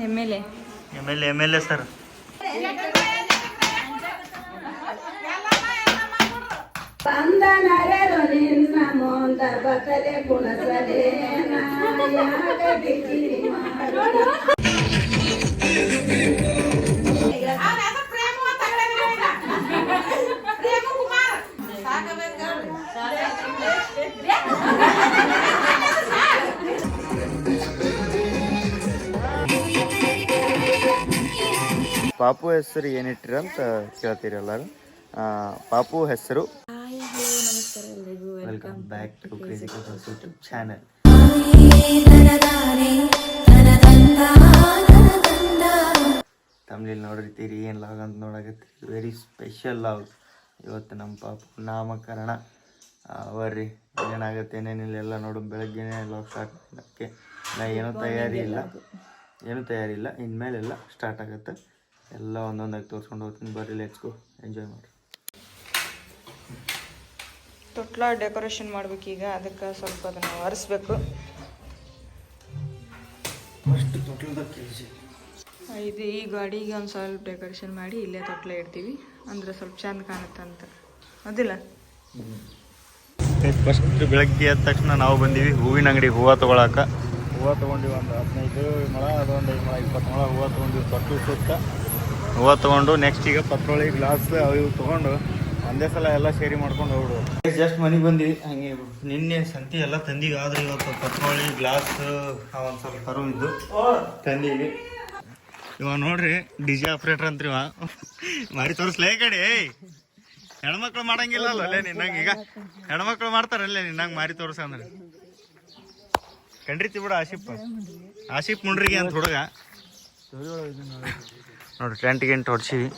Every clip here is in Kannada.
MLA sir. ಬಂದನರೆರು ನಿನ್ನ ಮುಂದ ಬಕಲೆ ಕುಣಸಲೇನ ಪಾಪು ಹೆಸರು ಏನಿಟ್ರಿ ಅಂತ ಕೇಳ್ತೀರಿ ಎಲ್ಲರೂ. ಪಾಪು ಹೆಸರು. Welcome back to crazy couples YouTube channel. ತಮಿಳಲ್ಲಿ ನೋಡಿರ್ತೀರಿ ಏನು ಲಾಗ್ ಅಂತ ನೋಡಕತ್ತೀರಿ. Very special log. ಇವತ್ತು ನಮ್ಮ ಪಾಪು ನಾಮಕರಣ. ಬರ್ರಿ ಏನಾಗುತ್ತೆ ಏನೇನಿಲ್ಲ ಎಲ್ಲ ನೋಡು. ಬೆಳಗ್ಗೆನೇ ಲಾಗ್ ಸ್ಟಾರ್ಟ್ ಮಾಡೋಕ್ಕೆ ನಾ ಏನೂ ತಯಾರಿ ಇಲ್ಲ. ಇನ್ಮೇಲೆಲ್ಲ ಸ್ಟಾರ್ಟ್ ಆಗುತ್ತೆ. ಎಲ್ಲ ಒಂದೊಂದಾಗಿ ತೋರಿಸ್ಕೊಂಡು ಹೋಗ್ತೀನಿ. ಬರ್ರಿ ಲೆಟ್ಸ್ ಗೋ, ಎಂಜಾಯ್ ಮಾಡಿ. ತೊಟ್ಲ ಡೆಕೋರೇಷನ್ ಮಾಡ್ಬೇಕೀಗ. ಅದಕ್ಕೆ ಸ್ವಲ್ಪ ಅದನ್ನು ಒರೆಸ್ಬೇಕು. ಇದು ಈ ಗಾಡಿಗೆ ಒಂದು ಸ್ವಲ್ಪ ಡೆಕೋರೇಷನ್ ಮಾಡಿ ಇಲ್ಲೇ ತೊಟ್ಲ ಇಡ್ತೀವಿ, ಅಂದ್ರೆ ಸ್ವಲ್ಪ ಚಂದ ಕಾಣುತ್ತಂತ. ಅದಿಲ್ಲ ಫಸ್ಟ್ ಬೆಳಗ್ಗೆ ಎದ್ದ ತಕ್ಷಣ ನಾವು ಬಂದೀವಿ ಹೂವಿನ ಅಂಗಡಿ ಹೂವು ತೊಗೊಳಕ್ಕೆ. ಹೂವು ತೊಗೊಂಡಿವಿ ಒಂದು 15 ಮೊಳ, ಅದೊಂದು 5 ಮೊಳ 20 ಮೊಳ ಹೂವು ತೊಗೊಂಡಿವಿ. ತೊಟ್ಟು ಸುತ್ತ ಹೂವು ತೊಗೊಂಡು ನೆಕ್ಸ್ಟ್ ಈಗ ಪತ್ರೋಳಿ ಗ್ಲಾಸ್ ಅವು ಇವು ತೊಗೊಂಡು ಒಂದೇ ಸಲ ಎಲ್ಲ ಸೇರಿ ಮಾಡ್ಕೊಂಡು ಹೋಗ್ಬಿಡು. ಜಸ್ಟ್ ಮನೆಗೆ ಬಂದ್ವಿ. ಹಾಗೆ ನಿನ್ನೆ ಸಂತಿ ಎಲ್ಲ ತಂದೀವಿ. ಆದರೆ ಇವತ್ತು ಪತ್ರೋಳಿ ಗ್ಲಾಸ್ ಒಂದು ಸ್ವಲ್ಪ ತರುವಿದ್ದು ತಂದೀವಿ. ಇವಾಗ ನೋಡ್ರಿ DJ ಆಪ್ರೇಟರ್ ಅಂತ್ರಿ ಇವ. ಮಾರಿ ತೋರಿಸ್ಲೇ ಕಡೆ. ಹೆಣ್ಮಕ್ಳು ಮಾಡಂಗಿಲ್ಲ ಅಲ್ಲೇ ನಿನ್ನಂಗೆ. ಈಗ ಹೆಣ್ಮಕ್ಳು ಮಾಡ್ತಾರಲ್ಲೇ ನಿನ್ನಂಗೆ ಮಾರಿ ತೋರ್ಸಂದ್ರೆ ಕಂಡ್ರಿತಿ ಬಿಡ. ಆಶಿಪ್ ಮುಂಡ್ರಿಗೆ ಅಂತ ಹುಡುಗ ನೋಡ್ರಿ. ಟೆಂಟ್ ಗಿಂಟ್ ಹೊಡ್ಸಿವಿ.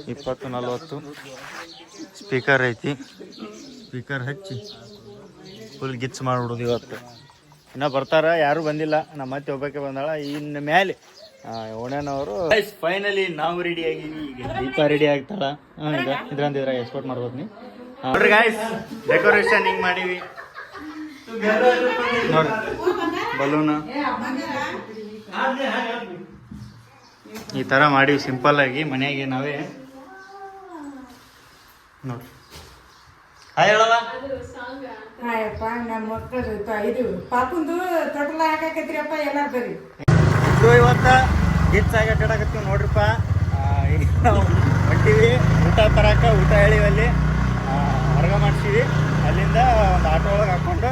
20-40 ಸ್ಪೀಕರ್ ಐತಿ. ಸ್ಪೀಕರ್ ಹಚ್ಚಿ ಫುಲ್ ಗಿಚ್ ಮಾಡ್ಬಿಡೋದು ಇವತ್ತು. ಇನ್ನೂ ಬರ್ತಾರ, ಯಾರೂ ಬಂದಿಲ್ಲ. ನಮ್ಮ ಮತ್ತೆ ಒಬ್ಬಕ್ಕೆ ಬಂದಾಳ. ಇನ್ನು ಮೇಲೆ ಓಣ್ಯನವರು. ಫೈನಲಿ ನಾವು ರೆಡಿ ಆಗಿವಿ. ಈಗ ದೀಪ ರೆಡಿ ಆಗ್ತಾಳ. ಇದ್ರಂತಿದ್ರಾಗ ಎಕ್ಸ್ಪೋರ್ಟ್ ಮಾಡ್ಬೋದು ನೀ. ನೋಡ್ರಿ ಗಾಯ್ಸ್, ಡೆಕೋರೇಷನ್ ಹಿಂಗೆ ಮಾಡೀವಿ ನೋಡ್ರಿ. ಬಲೂನ್ ಈ ಥರ ಮಾಡೀವಿ ಸಿಂಪಲ್ ಆಗಿ ಮನೆಯಾಗೆ ನಾವೇ. ನೋಡ್ರಿ ಹಾಯ್ ಹೇಳಲ್ಲ. ಹಾಯಪ್ಪ, ನಮ್ಮ ಮಕ್ಕಳು ಇದು ಪಾಪಂದು ತೊಟ್ಲ ಹಾಕಾಕತ್ರಿಯಪ್ಪ ಎಲ್ಲ ಬರ್ರಿ. ಇವತ್ತು ಗಿಚ್ಚಾಗಿ ಅಡ್ಡಾಡಕತ್ತೀವಿ ನೋಡ್ರಿಪ್ಪ. ಈಗ ನಾವು ಹೊಂಟೀವಿ ಊಟ ತರಕ. ಊಟ ಹೇಳಿವಲ್ಲಿ ಹೊರಗ ಮಾಡಿಸೀವಿ. ಅಲ್ಲಿಂದ ಒಂದು ಆಟೋ ಒಳಗೆ ಹಾಕ್ಕೊಂಡು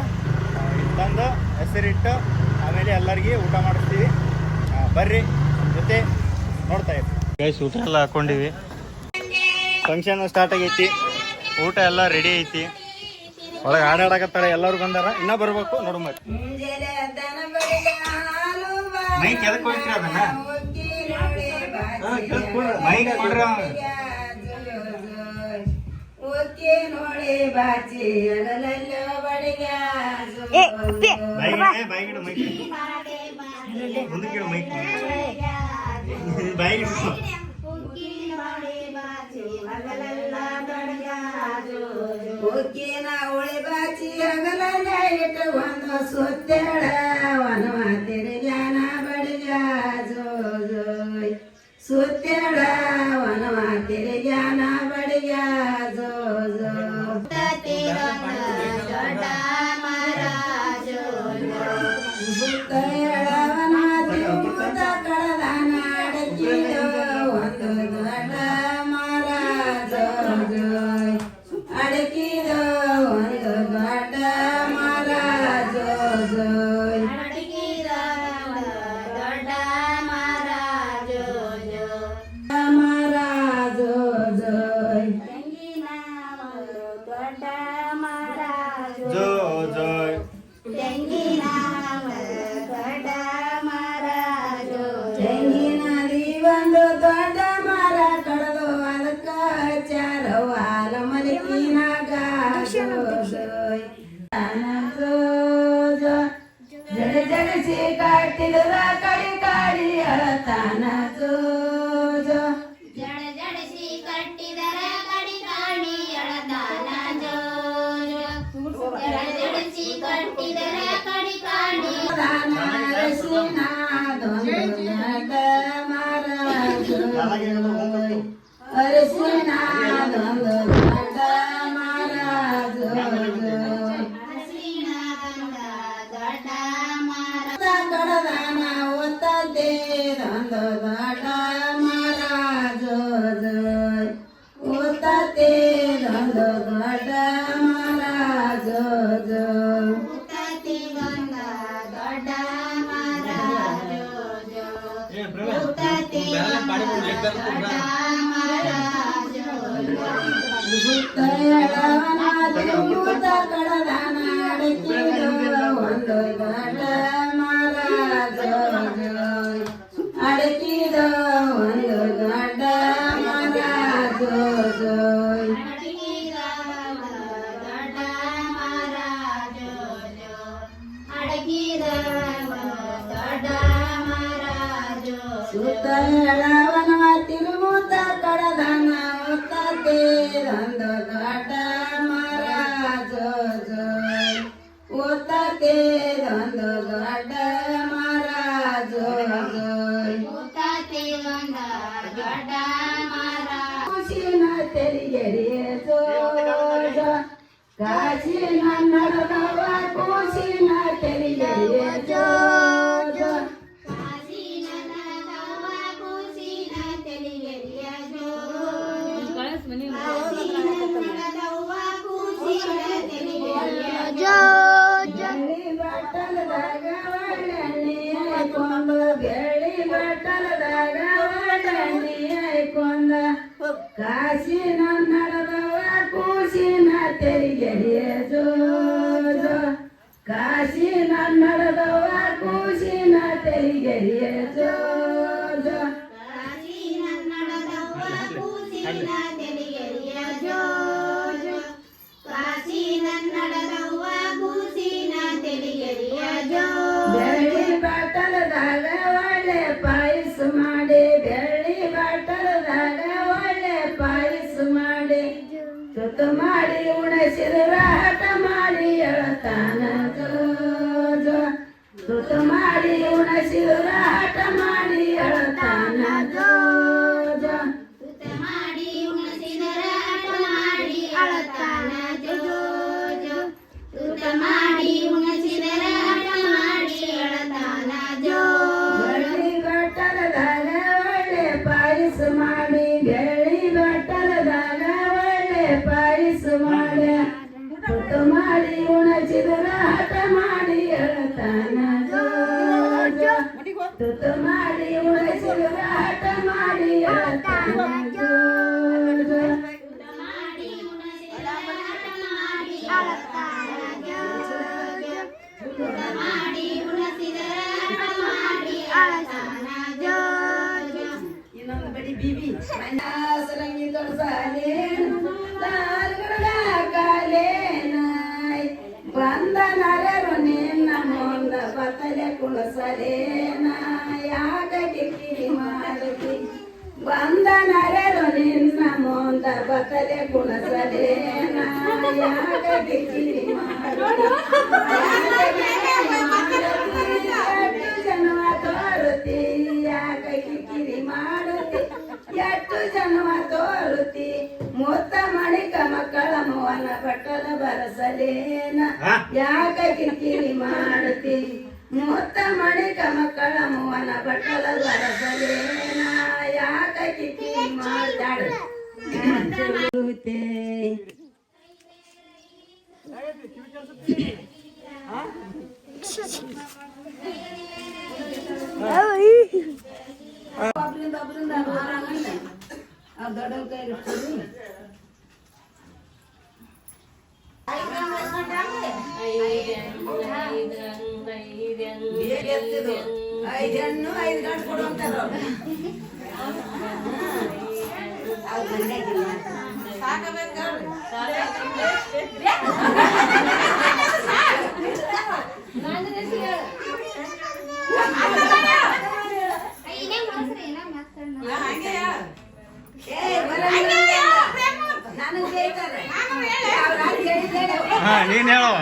ಇಲ್ಲಿ ತಂದು ಹೆಸರಿಟ್ಟು ಆಮೇಲೆ ಎಲ್ಲರಿಗೆ ಊಟ ಮಾಡಿಸ್ತೀವಿ. ಬರ್ರಿ ಜೊತೆ ನೋಡ್ತಾ ಇದ್ವಿ ಗೈಸ್. ಊಟ ಎಲ್ಲ ಹಾಕ್ಕೊಂಡಿವಿ. ಫಂಕ್ಷನ್ ಸ್ಟಾರ್ಟ್ ಆಗೈತಿ. ಊಟ ಎಲ್ಲ ರೆಡಿ ಐತಿ. ಒಳಗೆ ಆಡಾಡಕತ್ತಾರೆ. ಎಲ್ಲರೂ ಬಂದಾರ. ಇನ್ನೂ ಬರ್ಬೇಕು ನೋಡು. ಮತ್ತೆ ಮೈಕ್ ಎದಕ್ಕೆ ಹೋಗ್ತೀರ? ಅದನ್ನ ಮೈಕ್ ಕೊಡ್ರಿ. ಬಾಯಿಗಿಡು ಮೈಕ್ ಮುಂದಕ್ಕಿಡು. ಮೈಕ್ ಬಾಯಿಗಿಡು. ಉಕ್ಕಿನ ಉಳಿ ಬಾಚಿ ಹಗಲಲ್ಲ ಇಟ್ಟು ಒಂದು ಸುತ್ತೇಳ ವನವಾತಿರಿ ಜಾನ ಬಡಿಗ ಜೋ ಜೋಯ್. ಸುತ್ತೇಳ ವನವಾತಿರಿ ಜಾನ ಬಡಿಗ ಜೋ ಜೋ. ಜಡಿಸಿ ಕಟ್ಟಿದ್ರ ಕಡಿ ಕಾಡಿ ಅಳತಾನ ಜೋ ಜೋ. ಜಡಿಸಿ ಕಟ್ಟಿದರ ಕಡಿ ಕಾಡಿ ಅಳತಾನ ಜೋ ಜೋ. ಜಡಿಸಿ ಕಟ್ಟಿದರ ಕಡಿ ಕಾಡಿ ಅಳತಾನ ಅರಸಿಣದೊಂದು ದೊಡ್ಡ ಮಹಾರಾಜ ಕಡದಾನ ಒತ್ತದ್ದೇದೊಂದು ದೊಡ್ಡ ಮಹಾರಾಜ ಒತ್ತದ್ದೇದೊಂದು ದೊಡ್ಡ ಮಹಾರಾಜ ಕಡದಾನ ಒಂದು ದೊಡ್ಡ ಮಹಾರಾಜ ಅಡಕಿದ ಒಂದು ದೊಡ್ಡ ಮಹಾರಾಜ ಸುತ್ತ ಎಳವನ ತಿರುಮುತ್ತ ಕಡದನ ಒತ್ತೇದಂದು ದೊಡ್ಡ ಮಹಾರಾಜ ಒತ್ತೇದಂದು ದೊಡ್ಡ ಮಹಾರಾಜ ಖುಷಿನ ತೆರಿಗೆರಿಯ ಜೋಜ ಕಾಶಿನ ನಡೆದವ ಖುಷಿನ ತೆರಿಗೆರಿಯ ಜೋಜ ಬೆಳ್ಳಿ ಬಟ್ಟಲದಾಗ ಒಳ್ಳೆಣ್ಣೆ ಹಾಕೊಂಡ ಬೆಳ್ಳಿ ಬಟ್ಟಲದಾಗ ಒಳ್ಳೆಣ್ಣೆ ಹಾಕೊಂಡ ಕಾಶಿನ ನಡೆದವ ಕೂಸಿನ ತೆರಿಗೆರಿಯ ಜೋಜ ಕಾಶಿನ ನಡೆದವ ಕೂಸಿನ ತೆರಿಗೆರಿಯ ಜೋಜ ಬೆಳ್ಳಿ ಬಾಟಲದಾಗ ಒಳ್ಳೆ ಪಾಯಸ ಮಾಡಿ ಬೆಳ್ಳಿ ಬಾಟಲದಾಗ ಒಳ್ಳೆ ಪಾಯಸ ಮಾಡಿ ತುತ್ತು ಮಾಡಿ ಉಣಸಿದ್ರ ಹಠ ಮಾಡಿ ಎಳತಾನ ಜೋಜ ತುತ್ತು ಮಾಡಿ ಉಣಸಿದ್ರ ಹಠ ಮಾಡಿ ಎಳತಾನ ಜೋಜ ಬೆಳ್ಳಿ ಬಟ್ಟಲದಾಗ ಒಳ್ಳೆ ಪಾಯಸ ಮಾಡಿ ಬೆಳ್ಳಿ ಬಟ್ಟಲದಾಗ ಒಳ್ಳೆ ಪಾಯಸ ಮಾಡಿ ತುತ್ತು ಮಾಡಿ ಉಣಸಿದ್ರ ಹಠ ಮಾಡಿ ಎಳತಾನ ಜೋಜ ತುತ್ತು ಮಾಡಿ ಉಣಸಿದ್ರ ಹಠ ಮಾಡಿ ಎಳತಾನ ಜೋಜ ಇನ್ನೊಂದು ಬಡಿ ಬಿಬಿ ಸರಂಗಿ ತೊಡಸಾಲೇನು ಕಾಲೇನಾಯ್ ಬಂದ ನರರು ನಿನ್ನ ಮುಂದ ಬತ್ತಲೆ ಕುಣಸಲೇನ ಯಾಕ ಕಿರಿಕಿರಿ ಮಾಡುತ್ತಿ ಬಂದ ನರರು ನಿನ್ನ ಮುಂದ ಬತ್ತಲೆ ಕುಣಸಲೇನ ಯಾಕ ಕಿರಿಕಿರಿ ಜನ್ಮ ತೋರುತ್ತಿ ಯಾಕ ಕಿರಿಕಿರಿ ಮಾಡುತ್ತಿ ಎಷ್ಟು ಜನ್ಮ ತೋರುತ್ತಿ ಮುತ್ತ ಮಣಿಕ ಮಕ್ಕಳ ಮೋಹನ ಬಟ್ಟಲ ಬರಸಲೇನ ಯಾಕ ಕಿರಿಕಿರಿ ಮಾಡುತ್ತಿ ಮುತ್ತ ಮಣಿಕ ಮಕ್ಕಳ ಮೋಹನ ಬಟ್ಟಲ ಬರಸಲೇನ ಯಾಕ ಕಿರಿಕಿರಿ ಮಾಡ್ತಾಳೆ ದೊಡ್ಡ ಕೈ ಐದನ್ನು 5 ಗಂಟೆ ಕೊಡುವಂತಾರ ನೀನ್ ಹೇಳವ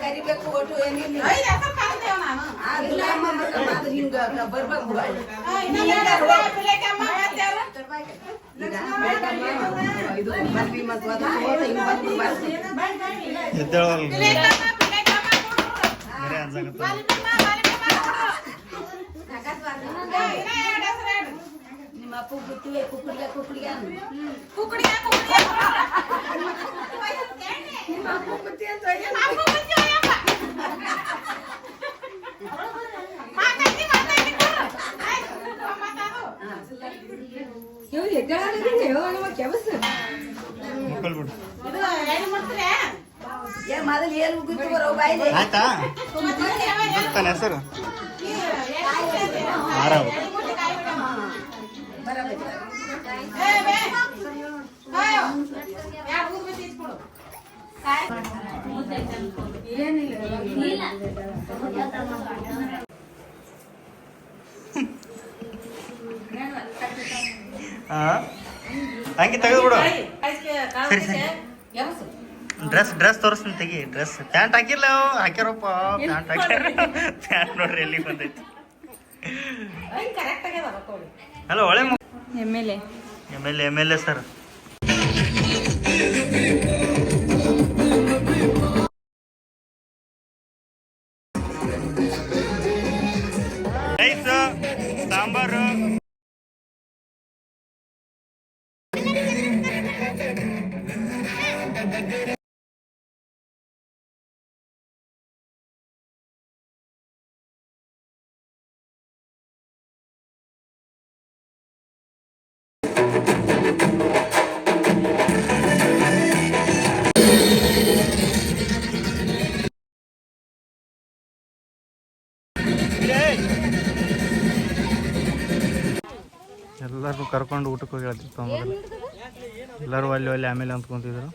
ಕರಿಬೇಕು ಒಟ್ಟು ಏನಿಲ್ಲ ಹಿಂಗ ಬರ್ಬೇಕು ಇದು ಮದ್ವಿ ಮತ್ತು ನಿಮ್ಮ ಅಪ್ಪ ಬಿಟ್ಟಿವೆ ಕುಕ್ಕಡಿಗೆ ಕುಕ್ಕಡಿಗೆ ನಿಮ್ಮ ಅಪ್ಪ ಬಿಟ್ಟಿ ಅಂತ ಮೊದಲು ಏನು ಉಗಿತು ಬರೋ ಬಾಯಿಲೆ ಆಯ್ತಾ ಗೊತ್ತಾನೆ ಹೆಸರು ಆರಾಮ್ ಹಂಗೆ ತೆಗೆದ್ಬಿಡು ಸರಿ ಸರಿ ಡ್ರೆಸ್ ತೋರಿಸ್ತೀನಿ ತೆಗಿ ಡ್ರೆಸ್ ಪ್ಯಾಂಟ್ ಹಾಕಿರ್ಲ ಹಾಕ್ಯಾರಪ್ಪ ಪ್ಯಾಂಟ್ ಹಾಕ್ಯಾರ ಪ್ಯಾಂಟ್ ನೋಡ್ರಿ ಎಲ್ಲಿ ಬಂದೈತಿ ಅಲ್ಲ ಒಳ್ಳೆ ಎಮ್ ಎಲ್ ಎಮ್ ಎಲ್ ಎ ಸರ್ ರೈಸ್ ಸಾಂಬಾರು ಎಲ್ಲರಿಗೂ ಕರ್ಕೊಂಡು ಊಟಕ್ಕೆ ಹೋಗಿ ಹೇಳ್ತಿತ್ತು ಮೊದಲು ಎಲ್ಲರೂ ಅಲ್ಲಿ ಆಮೇಲೆ ಅಂದ್ಕೊಂತಿದ್ರು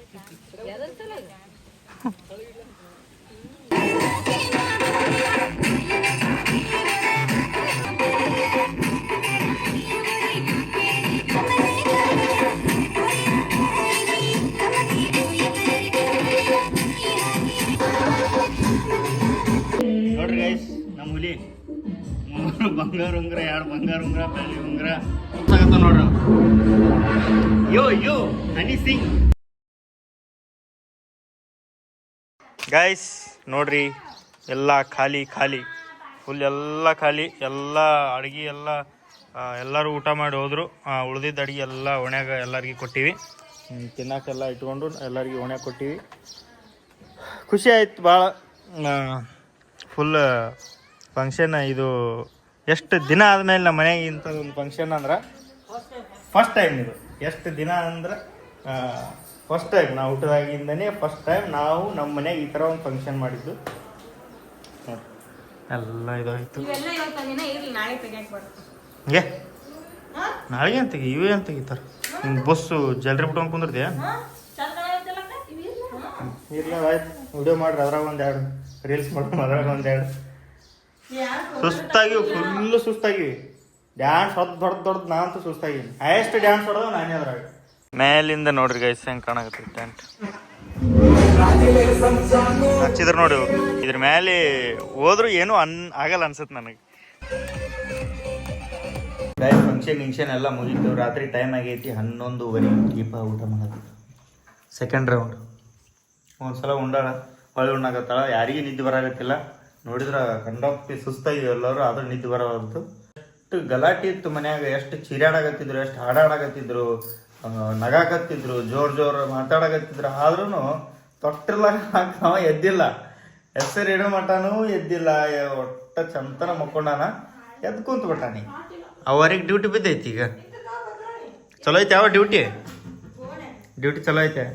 ನೋಡ್ರಿ ಗೈಸ್ ನಮ್ಮ ಹುಲಿ 3 ಬಂಗಾರ ಉಂಗ್ರ 2 ಬಂಗಾರ ಉಂಗ್ರ ಬೆಳ್ಳಿ ಉಂಗ್ರ ನೋಡ್ರಿ ಯೋ ಹನಿ ಸಿಂಗ್ ಗೈಸ್ ನೋಡ್ರಿ ಎಲ್ಲ ಖಾಲಿ ಫುಲ್ ಎಲ್ಲ ಖಾಲಿ ಎಲ್ಲ ಅಡುಗೆ ಎಲ್ಲರೂ ಊಟ ಮಾಡಿ ಹೋದ್ರು ಉಳ್ದಿದ್ದ ಅಡುಗೆ ಎಲ್ಲ ಒಣ್ಯಾಗ ಎಲ್ಲರಿಗೆ ಕೊಟ್ಟಿವಿ ತಿನ್ನಕ್ಕೆಲ್ಲ ಇಟ್ಕೊಂಡು ಎಲ್ಲರಿಗೆ ಒಣ್ಯಾಗ ಕೊಟ್ಟಿವಿ ಖುಷಿ ಆಯ್ತು ಭಾಳ ಫುಲ್ ಫಂಕ್ಷನ್ ಇದು ಎಷ್ಟು ದಿನ ಆದಮೇಲೆ ನಮ್ಮ ಮನೆಗೆ ಇಂಥದ್ದೊಂದು ಫಂಕ್ಷನ್ ಅಂದ್ರೆ ಫಸ್ಟ್ ಟೈಮ್ ಇದು ಎಷ್ಟು ದಿನ ಅಂದ್ರೆ ಫಸ್ಟ್ ಟೈಮ್ ನಾವು ಊಟದಾಗಿಂದನೇ ಫಸ್ಟ್ ಟೈಮ್ ನಾವು ನಮ್ಮ ಮನೆಗೆ ಈ ಥರ ಒಂದು ಫಂಕ್ಷನ್ ಮಾಡಿದ್ದು ಎಲ್ಲ ಇದಾಯಿತು ಏ ನಾಳೆಗೆ ಅಂತ ಇವೇ ಅಂತ ತೆಗಿತಾರೆ ಹಿಂಗೆ ಬಸ್ಸು ಜಲ್ರಿ ಬಿಟ್ಕೊಂಡು ಕುಂದಿರ್ತೀಯ ಇಲ್ಲ ಆಯ್ತು ವಿಡಿಯೋ ಮಾಡ್ರಿ ಅದ್ರಾಗ ಒಂದೆರಡು ರೀಲ್ಸ್ ಮಾಡ್ಕೊಂಡು ಅದ್ರಾಗ ಒಂದೆರಡು ಸುಸ್ತಾಗಿವಿ ಫುಲ್ಲು ಸುಸ್ತಾಗಿವಿ ಡ್ಯಾನ್ಸ್ ದೊಡ್ಡ ನಾನಂತೂ ಸುಸ್ತಾಗಿವಿ ಹೈಯೆಸ್ಟ್ ಡ್ಯಾನ್ಸ್ ಹೊಡೆದ ನಾನೇ ಅದ್ರಾಗ ಮೇಲಿಂದ ನೋಡ್ರಿ ಗೈಸ್ ಹೆಂಗೆ ಕಾಣಕತ್ತಿ ಟೆಂಟ್ ಹಚ್ಚಿದ್ರ ನೋಡಿ ಇದ್ರ ಮೇಲೆ ಹೋದ್ರು ಏನು ಆಗಲ್ಲ ಅನ್ಸುತ್ತೆ ನನಗೆ ಗೈಸ್ ಫಂಕ್ಷನ್ ಎಲ್ಲ ಮುಗೀತು ರಾತ್ರಿ ಟೈಮ್ ಆಗೈತಿ 11:30 ದೀಪ ಊಟ ಮಾಡೋದು ಸೆಕೆಂಡ್ ರೌಂಡ್ ಒಂದ್ಸಲ ಉಂಡಾಳ ಹೊಳ್ಳಿ ಉಣ್ಣಾಕತ್ತಾಳ ಯಾರಿಗೂ ನಿದ್ದೆ ಬರಾಗತ್ತಿಲ್ಲ ನೋಡಿದ್ರೆ ಕಂಡಪ್ಟಿ ಸುಸ್ತಾಗಿ ಎಲ್ಲರೂ ಆದ್ರೂ ನಿದ್ದೆ ಬರೋದು ಎಷ್ಟು ಗಲಾಟೆ ಇತ್ತು ಮನ್ಯಾಗ ಎಷ್ಟು ಚಿರಾಡಾಗತ್ತಿದ್ರು ಎಷ್ಟು ಹಾಡಾಡಾಗತ್ತಿದ್ರು ನಗಾಕತ್ತಿದ್ರು ಜೋರ್ ಮಾತಾಡಕತ್ತಿದ್ರು ಆದ್ರೂ ತೊಟ್ಟಿರ್ಲಾಗ ಅವ ಎದ್ದಿಲ್ಲ ಹೆಸರು ಇಡೋ ಮಟನೂ ಎದ್ದಿಲ್ಲ ಒಟ್ಟ ಚಂತನ ಮಕ್ಕೊಂಡಾನ ಎದ್ದು ಕುಂತು ಬಿಟ್ಟಾನಿ ಅವರಿಗೆ ಡ್ಯೂಟಿ ಬಿದ್ದೈತಿ ಈಗ ಚಲೋ ಐತೆ ಯಾವ ಡ್ಯೂಟಿ ಚಲೋ ಐತೆ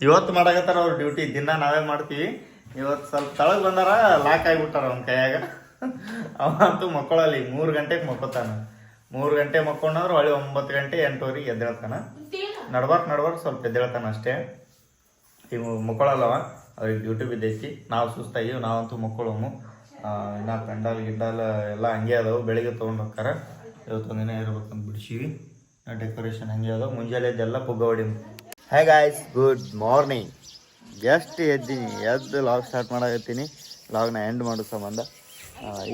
ಇವತ್ತು ಮಾಡಾಕತ್ತಾರ ಅವ್ರ ಡ್ಯೂಟಿ ದಿನ ನಾವೇ ಮಾಡ್ತೀವಿ ಇವತ್ತು ಸ್ವಲ್ಪ ತಳಗ್ ಬಂದಾರ ಲಾಕ್ ಆಗಿಬಿಟ್ಟಾರ ಅವ್ನ ಕೈಯಾಗ ಅವಂತೂ ಮಕ್ಕಳಲ್ಲಿ 3 ಗಂಟೆಗೆ ಮಕ್ಕೋತಾನ 3 ಗಂಟೆ ಮಕ್ಕೊಂಡ್ರೆ ಹೊಳ್ಳಿ 9 ಗಂಟೆ 8:00 ಎದ್ದೇಳ್ತಾನ ನಡ್ಬಾರ್ಕ್ ಸ್ವಲ್ಪ ಎದ್ದೇಳ್ತಾನ ಅಷ್ಟೇ ಇವು ಮಕ್ಕಳಲ್ಲವ ಅವ್ರಿಗೆ ಡ್ಯೂಟಿ ಬಿದ್ದೈತಿ ನಾವು ಸುಸ್ತಾಗಿ ನಾವಂತೂ ಮಕ್ಕಳವು ಇನ್ನು ಪೆಂಡಾಲ್ ಗಿಡ್ಡಾಲ್ ಎಲ್ಲ ಹಂಗೆ ಅದಾವು ಬೆಳಿಗ್ಗೆ ತೊಗೊಂಡು ಹೋಗ್ತಾರ ಇವತ್ತೊಂದಿನ ಇರ್ಬೇಕಂತ ಬಿಡಿಸಿವಿ ಡೆಕೋರೇಷನ್ ಹಂಗೆ ಅದಾವ ಮುಂಜಾನೆದ್ದೆಲ್ಲ ಪುಗ್ಗ ಹೊಡಿ hi guys, good morning. Just ಎದ್ದೀನಿ, ಎದ್ದು ಲಾಗ್ ಸ್ಟಾರ್ಟ್ ಮಾಡಕತ್ತೀನಿ. ಲಾಗ್ನ ಎಂಡ್ ಮಾಡೋ ಸಂಬಂಧ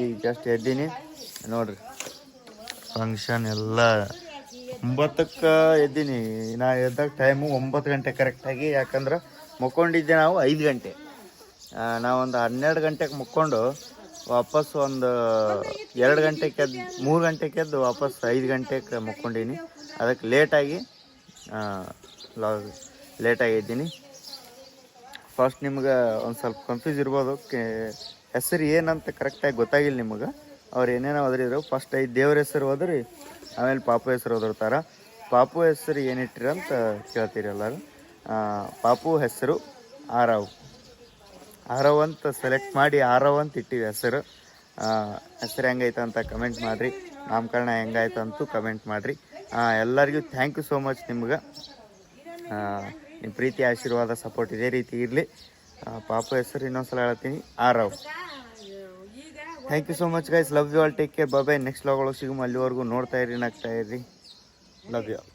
ಈಗ ಜಸ್ಟ್ ಎದ್ದೀನಿ ನೋಡ್ರಿ. ಫಂಕ್ಷನ್ ಎಲ್ಲ 9ಕ್ಕೆ ಎದ್ದೀನಿ. ನಾ ಎದ್ದಾಗ ಟೈಮು 9 ಗಂಟೆ ಕರೆಕ್ಟಾಗಿ. ಯಾಕಂದ್ರೆ ಮುಕ್ಕೊಂಡಿದ್ದೆ ನಾವು 5 ಗಂಟೆ. ನಾವೊಂದು 12 ಗಂಟೆಗೆ ಮುಕ್ಕೊಂಡು ವಾಪಸ್ ಒಂದು 2 ಗಂಟೆಗೆ ಎದ್ದು 3 ಗಂಟೆಗೆ ಎದ್ದು ವಾಪಸ್ 5 ಗಂಟೆಗೆ ಮುಕ್ಕೊಂಡೀನಿ. ಅದಕ್ಕೆ ಲೇಟಾಗಿ ಲೇಟಾಗಿದ್ದೀನಿ. ಫಸ್ಟ್ ನಿಮ್ಗೆ ಒಂದು ಸ್ವಲ್ಪ ಕನ್ಫ್ಯೂಸ್ ಇರ್ಬೋದು, ಹೆಸರು ಏನಂತ ಕರೆಕ್ಟಾಗಿ ಗೊತ್ತಾಗಿಲ್ಲ ನಿಮಗೆ. ಅವ್ರು ಏನೇನೋ ಓದ್ರಿದ್ರು. ಫಸ್ಟ್ 5 ದೇವ್ರ ಹೆಸರು ಓದ್ರಿ, ಆಮೇಲೆ ಪಾಪು ಹೆಸರು ಓದಿರ್ತಾರೆ. ಪಾಪು ಹೆಸರು ಏನಿಟ್ಟಿರಿ ಅಂತ ಕೇಳ್ತೀರಿ ಎಲ್ಲರೂ. ಪಾಪು ಹೆಸರು ಆರವ್ ಅಂತ ಸೆಲೆಕ್ಟ್ ಮಾಡಿ ಆರವ್ ಅಂತ ಇಟ್ಟಿವಿ ಹೆಸರು. ಹೆಸರು ಹೆಂಗೈತೆ ಅಂತ ಕಮೆಂಟ್ ಮಾಡಿರಿ. ನಾಮಕರಣ ಹೆಂಗಾಯ್ತು ಅಂತೂ ಕಮೆಂಟ್ ಮಾಡಿರಿ. ಎಲ್ಲರಿಗೂ ಥ್ಯಾಂಕ್ ಯು ಸೋ ಮಚ್. ನಿಮ್ಗೆ ನಿಮ್ಮ ಪ್ರೀತಿ, ಆಶೀರ್ವಾದ, ಸಪೋರ್ಟ್ ಇದೇ ರೀತಿ ಇರಲಿ. ಪಾಪು ಹೆಸರು ಇನ್ನೊಂದ್ಸಲ ಹೇಳ್ತೀನಿ, Aarav. Thank you so much guys. Love you all. Take care. Bye. Next log ಒಳಗೆ ಸಿಗುಮ. ಅಲ್ಲಿವರೆಗೂ ನೋಡ್ತಾ ಇರಿ, ನಗ್ತಾ ಇರ್ರಿ. Love you all.